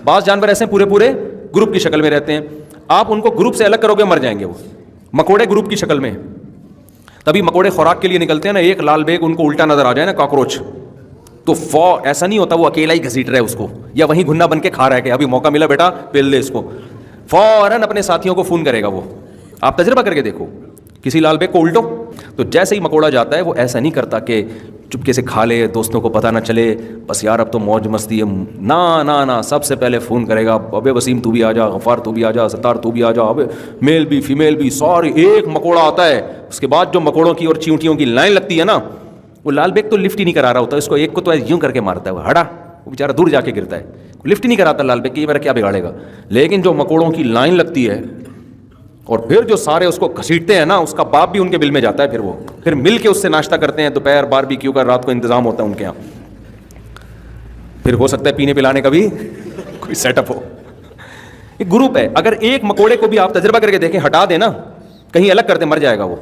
بعض جانور ایسے پورے پورے گروپ کی شکل میں رہتے ہیں, آپ ان کو گروپ سے الگ کرو گے مر جائیں گے. وہ مکوڑے گروپ کی شکل میں, تبھی مکوڑے خوراک کے لیے نکلتے ہیں نا, ایک لال بیگ ان کو الٹا نظر آ جائے نا کاکروچ, تو ایسا نہیں ہوتا وہ اکیلا ہی گھسیٹ رہا ہے اس کو, یا وہیں گھنا بن کے کھا رہا ہے کہ ابھی موقع ملا بیٹا پیل دے اس کو, فوراً اپنے ساتھیوں کو فون کرے گا. وہ آپ تجربہ کر کے دیکھو, کسی لال بیگ کو الٹو, تو جیسے ہی مکوڑا جاتا ہے وہ ایسا نہیں کرتا کہ چپکے سے کھا لے, دوستوں کو پتہ نہ چلے, بس یار اب تو موج مستی ہے. نہ سب سے پہلے فون کرے گا, ابے وسیم تو بھی آ جا, غفار تو بھی آ جا, ستار تو بھی آ جا, ابے میل بھی فیمیل بھی سارے. ایک مکوڑا آتا ہے, اس کے بعد جو مکوڑوں کی اور چیونٹیوں کی لائن لگتی ہے نا, وہ لال بیگ تو لفٹ ہی نہیں کرا رہا ہوتا, اس کو ایک کو تو یوں کر کے مارتا ہے, وہ ہٹا, وہ بیچارہ دور جا کے گرتا ہے, لفٹ ہی نہیں کراتا لال بیگ کہ یہ میرا کیا بگاڑے گا. لیکن جو مکوڑوں کی لائن لگتی ہے اور پھر جو سارے اس کو گھسیٹتے ہیں نا, اس کا باپ بھی ان کے بل میں جاتا ہے, پھر مل کے اس سے ناشتہ کرتے ہیں, دوپہر باربیکیو کا رات کو انتظام ہوتا ہے ان کے یہاں. پھر ہو سکتا ہے پینے پلانے کا بھی کوئی سیٹ اپ ہو. ایک گروپ ہے, اگر ایک مکوڑے کو بھی آپ تجربہ کر کے دیکھیں, ہٹا دیں نا, کہیں الگ کر دیں, مر جائے گا وہ.